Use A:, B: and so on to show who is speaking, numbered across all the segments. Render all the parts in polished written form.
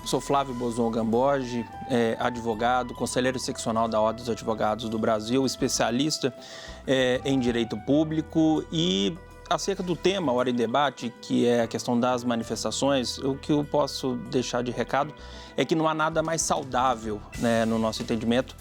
A: Sou Flávio Bozon Gamboge, advogado, conselheiro seccional da Ordem dos Advogados do Brasil, especialista em direito público e acerca do tema Hora em Debate, que é a questão das manifestações, o que eu posso deixar de recado é que não há nada mais saudável, né, no nosso entendimento,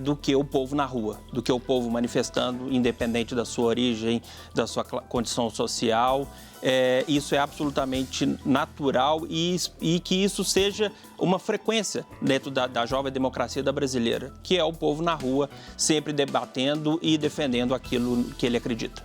A: do que o povo na rua, do que o povo manifestando, independente da sua origem, da sua condição social. Isso é absolutamente natural e que isso seja uma frequência dentro da jovem democracia da brasileira, que é o povo na rua, sempre debatendo e defendendo aquilo que ele acredita.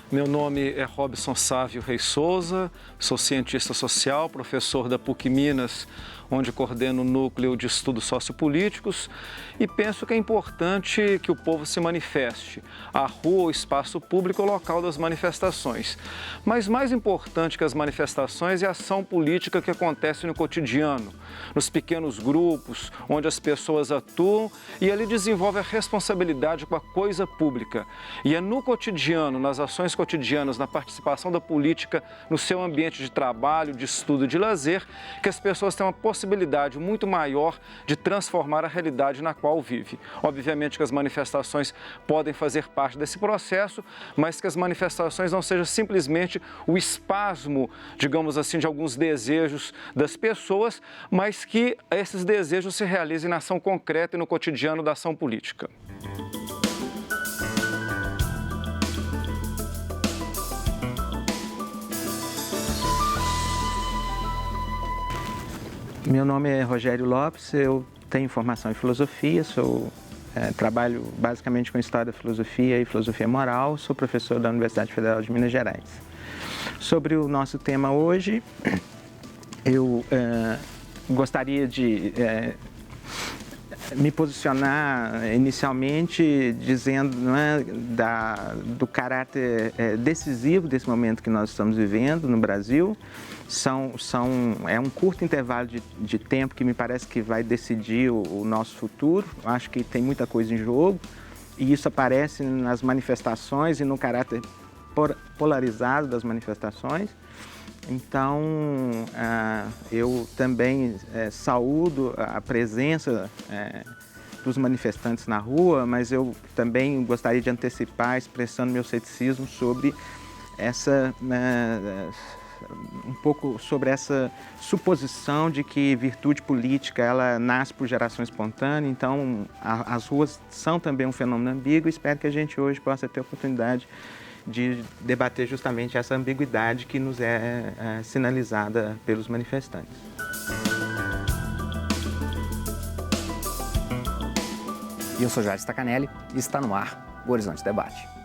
B: Meu nome é Robson Sávio Reis Souza, sou cientista social, professor da PUC Minas, onde coordeno o Núcleo de Estudos Sociopolíticos e penso que é importante que o povo se manifeste. A rua, o espaço público é o local das manifestações. Mas mais importante que as manifestações é a ação política que acontece no cotidiano, nos pequenos grupos, onde as pessoas atuam e ali desenvolve a responsabilidade com a coisa pública. E é no cotidiano, nas ações cotidianas, na participação da política, no seu ambiente de trabalho, de estudo e de lazer, que as pessoas têm uma possibilidade muito maior de transformar a realidade na qual vive. Obviamente que as manifestações podem fazer parte desse processo, mas que as manifestações não sejam simplesmente o espasmo, digamos assim, de alguns desejos das pessoas, mas que esses desejos se realizem na ação concreta e no cotidiano da ação política.
C: Meu nome é Rogério Lopes, eu tenho formação em filosofia, trabalho basicamente com história da filosofia e filosofia moral, sou professor da Universidade Federal de Minas Gerais. Sobre o nosso tema hoje, eu gostaria de me posicionar inicialmente dizendo, do caráter decisivo desse momento que nós estamos vivendo no Brasil. É um curto intervalo de tempo que me parece que vai decidir o nosso futuro. Acho que tem muita coisa em jogo e isso aparece nas manifestações e no caráter polarizado das manifestações. Então, eu também saúdo a presença dos manifestantes na rua, mas eu também gostaria de antecipar expressando meu ceticismo sobre um pouco sobre essa suposição de que virtude política ela nasce por geração espontânea. Então, as ruas são também um fenômeno ambíguo. Espero que a gente hoje possa ter a oportunidade de debater justamente essa ambiguidade que nos é sinalizada pelos manifestantes.
D: E eu sou Jair Stacanelli e está no ar o Horizonte Debate.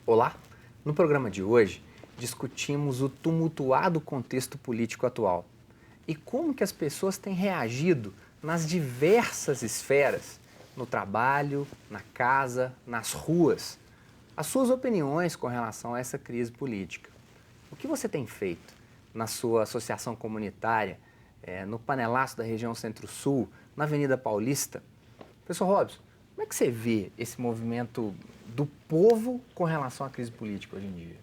D: Olá! No programa de hoje, discutimos o tumultuado contexto político atual e como que as pessoas têm reagido nas diversas esferas, no trabalho, na casa, nas ruas, as suas opiniões com relação a essa crise política. O que você tem feito na sua associação comunitária, no Panelaço da região Centro-Sul, na Avenida Paulista? Professor Robson, como é que você vê esse movimento do povo com relação à crise política hoje em dia?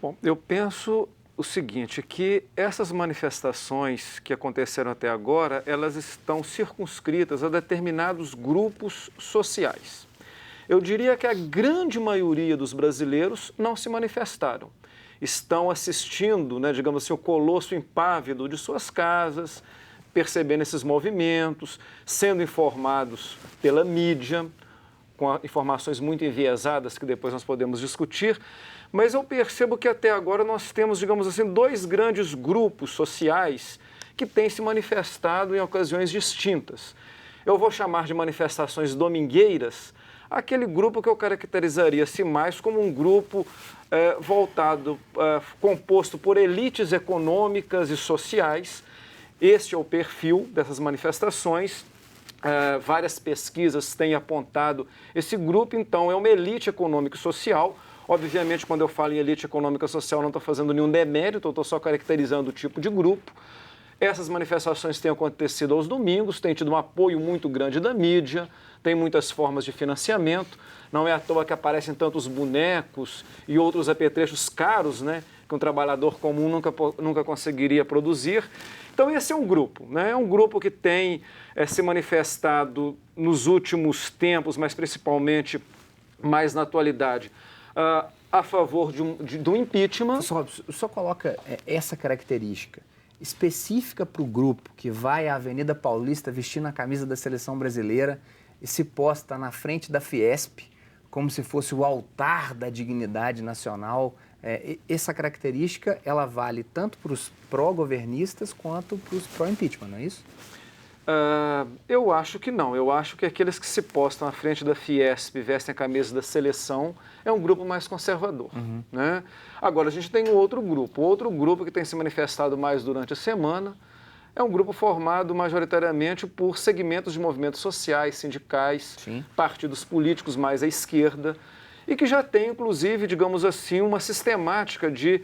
B: Bom, eu penso o seguinte, que essas manifestações que aconteceram até agora, elas estão circunscritas a determinados grupos sociais. Eu diria que a grande maioria dos brasileiros não se manifestaram. Estão assistindo, digamos assim, o colosso impávido de suas casas, percebendo esses movimentos, sendo informados pela mídia, com informações muito enviesadas que depois nós podemos discutir, mas eu percebo que até agora nós temos, digamos assim, dois grandes grupos sociais que têm se manifestado em ocasiões distintas. Eu vou chamar de manifestações domingueiras aquele grupo que eu caracterizaria-se mais como um grupo composto por elites econômicas e sociais. Este é o perfil dessas manifestações. várias pesquisas têm apontado esse grupo, então é uma elite econômica e social. Obviamente, quando eu falo em elite econômica e social, não estou fazendo nenhum demérito, eu estou só caracterizando o tipo de grupo. Essas manifestações têm acontecido aos domingos, têm tido um apoio muito grande da mídia, tem muitas formas de financiamento. Não é à toa que aparecem tantos bonecos e outros apetrechos caros, né, que um trabalhador comum nunca conseguiria produzir. Então esse é um grupo, né? É um grupo que tem se manifestado nos últimos tempos, mas principalmente mais na atualidade, a favor do impeachment.
D: Só coloca essa característica específica para o grupo que vai à Avenida Paulista vestindo a camisa da Seleção Brasileira e se posta na frente da Fiesp como se fosse o altar da dignidade nacional. Essa característica, ela vale tanto para os pró-governistas quanto para os pró-impeachment, não é isso?
B: Eu acho que não. Eu acho que aqueles que se postam à frente da Fiesp e vestem a camisa da seleção é um grupo mais conservador. Né? Agora, a gente tem um outro grupo que tem se manifestado mais durante a semana. É um grupo formado majoritariamente por segmentos de movimentos sociais, sindicais,
D: Sim. partidos
B: políticos mais à esquerda, e que já tem, inclusive, digamos assim, uma sistemática de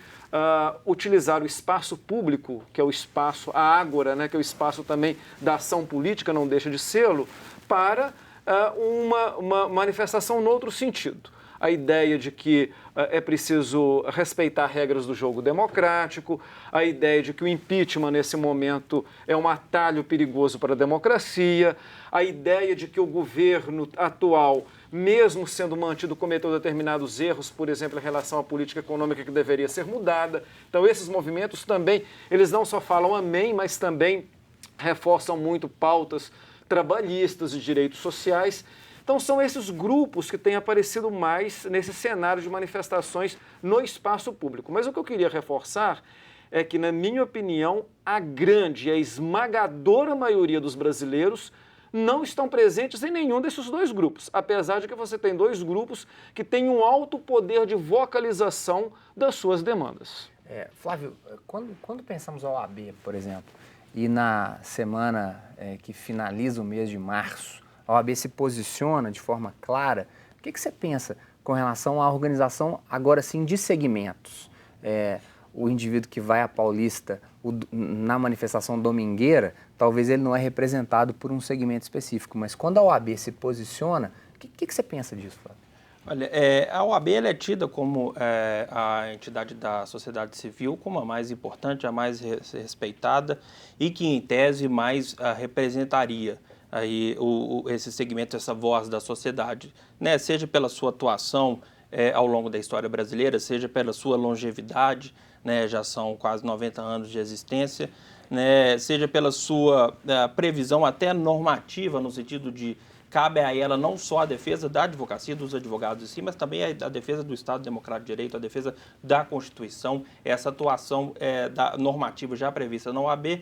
B: utilizar o espaço público, que é o espaço, a ágora, né, que é o espaço também da ação política, não deixa de sê-lo, para uma manifestação no outro sentido. A ideia de que é preciso respeitar regras do jogo democrático, a ideia de que o impeachment, nesse momento, é um atalho perigoso para a democracia, a ideia de que o governo atual, mesmo sendo mantido, cometeu determinados erros, por exemplo, em relação à política econômica que deveria ser mudada. Então, esses movimentos também, eles não só falam amém, mas também reforçam muito pautas trabalhistas e direitos sociais. Então, são esses grupos que têm aparecido mais nesse cenário de manifestações no espaço público. Mas o que eu queria reforçar é que, na minha opinião, a grande e a esmagadora maioria dos brasileiros não estão presentes em nenhum desses dois grupos, apesar de que você tem dois grupos que têm um alto poder de vocalização das suas demandas.
D: Flávio, quando pensamos a OAB, por exemplo, e na semana que finaliza o mês de março, a OAB se posiciona de forma clara, o que você pensa com relação à organização, agora sim, de segmentos? O indivíduo que vai à Paulista na manifestação domingueira, talvez ele não é representado por um segmento específico, mas quando a OAB se posiciona, o que você pensa disso, Flávio?
A: Olha, a OAB ela é tida como a entidade da sociedade civil, como a mais importante, a mais respeitada e que, em tese, mais representaria aí esse segmento, essa voz da sociedade, né? Seja pela sua atuação ao longo da história brasileira, seja pela sua longevidade, né? Já são quase 90 anos de existência, né? Seja pela sua previsão até normativa, no sentido de cabe a ela não só a defesa da advocacia, dos advogados em si, mas também a defesa do Estado Democrático de Direito, a defesa da Constituição. Essa atuação da normativa já prevista na OAB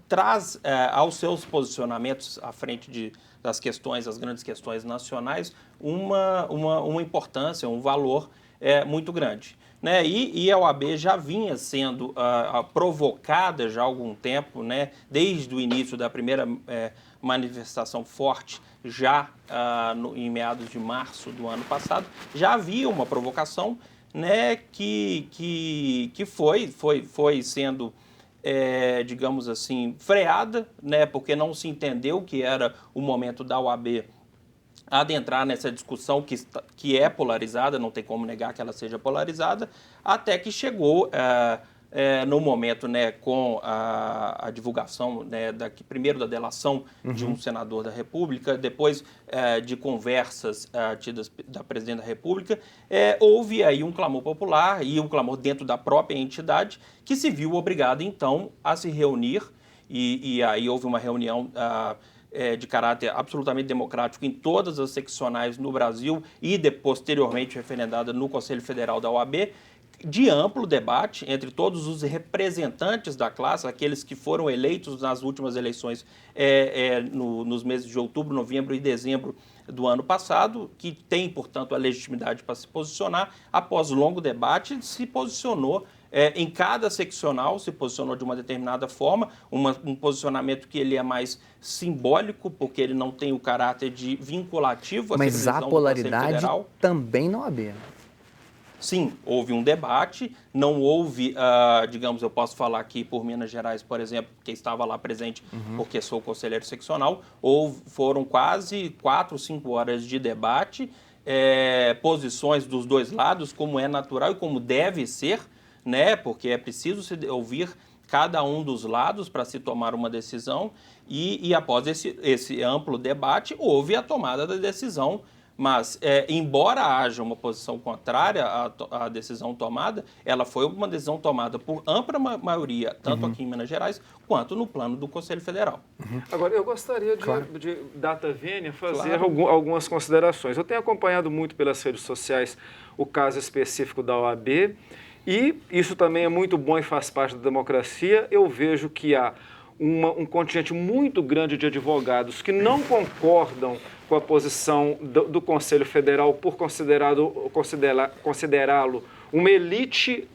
A: traz aos seus posicionamentos à frente das questões, das grandes questões nacionais, uma importância, um valor muito grande. Né? E a OAB já vinha sendo provocada já há algum tempo, né? Desde o início da primeira manifestação forte, já em meados de março do ano passado, já havia uma provocação, né? que foi sendo, digamos assim, freada, né? Porque não se entendeu que era o momento da OAB adentrar nessa discussão que é polarizada, não tem como negar que ela seja polarizada, até que chegou no momento, né, com a divulgação, né, primeiro da delação de um senador da República, depois de conversas tidas da presidente da República, houve aí um clamor popular e um clamor dentro da própria entidade que se viu obrigada, então, a se reunir e aí houve uma reunião de caráter absolutamente democrático em todas as seccionais no Brasil e posteriormente referendada no Conselho Federal da OAB, de amplo debate entre todos os representantes da classe, aqueles que foram eleitos nas últimas eleições nos meses de outubro, novembro e dezembro do ano passado, que tem, portanto, a legitimidade para se posicionar. Após longo debate, se posicionou em cada seccional se posicionou de uma determinada forma, um posicionamento que ele é mais simbólico, porque ele não tem o caráter de vinculativo.
D: Mas há polaridade também na OAB.
A: Sim, houve um debate, não houve, digamos, eu posso falar aqui por Minas Gerais, por exemplo, que estava lá presente, porque sou conselheiro seccional, foram quase 4, 5 horas de debate, posições dos dois lados, como é natural e como deve ser, né? Porque é preciso se ouvir cada um dos lados para se tomar uma decisão e após esse amplo debate, houve a tomada da decisão. Mas, embora haja uma posição contrária à decisão tomada, ela foi uma decisão tomada por ampla maioria, tanto aqui em Minas Gerais, quanto no plano do Conselho Federal.
B: Agora, eu gostaria de data vênia, fazer algumas considerações. Eu tenho acompanhado muito pelas redes sociais o caso específico da OAB, e isso também é muito bom e faz parte da democracia. Eu vejo que há um contingente muito grande de advogados que não concordam com a posição do Conselho Federal por considerá-lo uma elite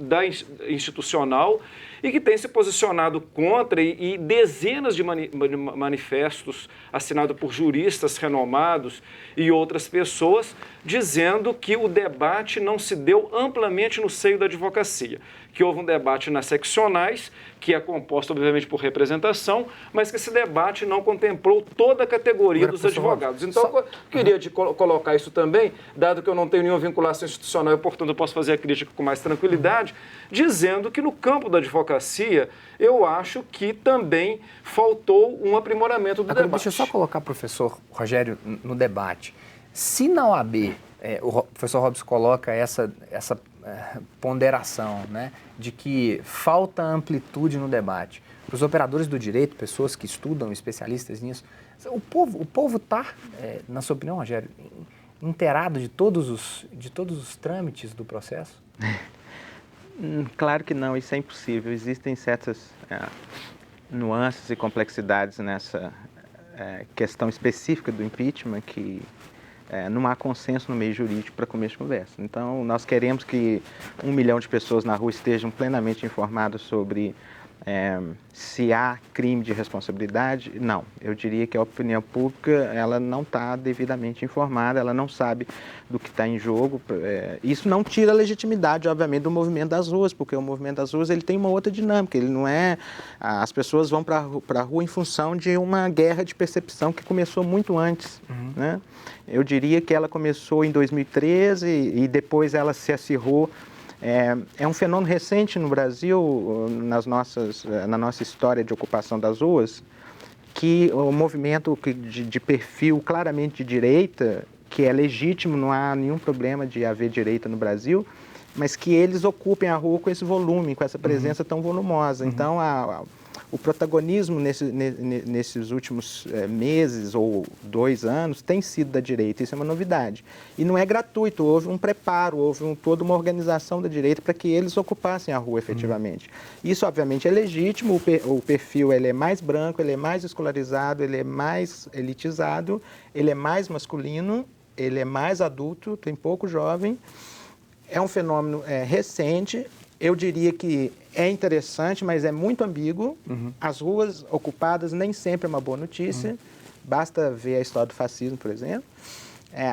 B: institucional e que tem se posicionado contra e dezenas de manifestos assinados por juristas renomados e outras pessoas dizendo que o debate não se deu amplamente no seio da advocacia, que houve um debate nas seccionais, que é composto, obviamente, por representação, mas que esse debate não contemplou toda a categoria dos advogados. Então, eu queria colocar isso também, dado que eu não tenho nenhuma vinculação institucional e, portanto, eu posso fazer a crítica com mais tranquilidade, dizendo que no campo da advocacia, eu acho que também faltou um aprimoramento do debate.
D: Deixa eu só colocar, professor Rogério, no debate. Se na OAB, o professor Robson coloca essa ponderação, né, de que falta amplitude no debate. Para os operadores do direito, pessoas que estudam, especialistas nisso, o povo está, na sua opinião, Rogério, inteirado de todos os trâmites do processo?
C: Claro que não, isso é impossível. Existem certas nuances e complexidades nessa questão específica do impeachment que não há consenso no meio jurídico para começo de conversa. Então, nós queremos que 1 milhão de pessoas na rua estejam plenamente informadas sobre se há crime de responsabilidade. Não, eu diria que a opinião pública ela não está devidamente informada, ela não sabe do que está em jogo. Isso não tira a legitimidade, obviamente, do movimento das ruas, porque o movimento das ruas ele tem uma outra dinâmica, ele não é... As pessoas vão para a rua em função de uma guerra de percepção que começou muito antes, né? Eu diria que ela começou em 2013 e depois ela se acirrou. É um fenômeno recente no Brasil, na nossa história de ocupação das ruas, que o movimento de perfil claramente de direita, que é legítimo, não há nenhum problema de haver direita no Brasil, mas que eles ocupem a rua com esse volume, com essa presença tão volumosa. Então, o protagonismo nesses últimos meses ou 2 anos tem sido da direita, isso é uma novidade. E não é gratuito, houve um preparo, houve toda uma organização da direita para que eles ocupassem a rua efetivamente. Isso, obviamente, é legítimo, o perfil ele é mais branco, ele é mais escolarizado, ele é mais elitizado, ele é mais masculino, ele é mais adulto, tem pouco jovem. É um fenômeno recente. Eu diria que é interessante, mas é muito ambíguo. As ruas ocupadas nem sempre é uma boa notícia. Basta ver a história do fascismo, por exemplo.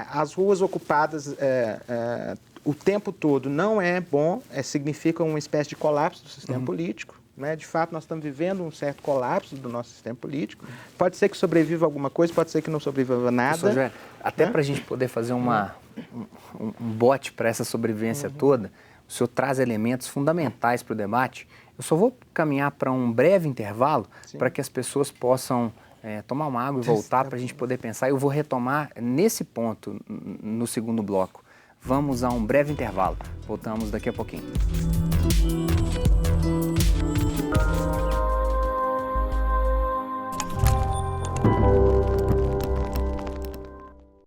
C: As ruas ocupadas o tempo todo não é bom, significa uma espécie de colapso do sistema político. Né? De fato, nós estamos vivendo um certo colapso do nosso sistema político. Pode ser que sobreviva alguma coisa, pode ser que não sobreviva nada.
D: Professor Joel, até para a gente poder fazer um bote para essa sobrevivência toda, o senhor traz elementos fundamentais para o debate. Eu só vou caminhar para um breve intervalo para que as pessoas possam tomar uma água e voltar para a gente poder pensar. Eu vou retomar nesse ponto no segundo bloco. Vamos a um breve intervalo. Voltamos daqui a pouquinho.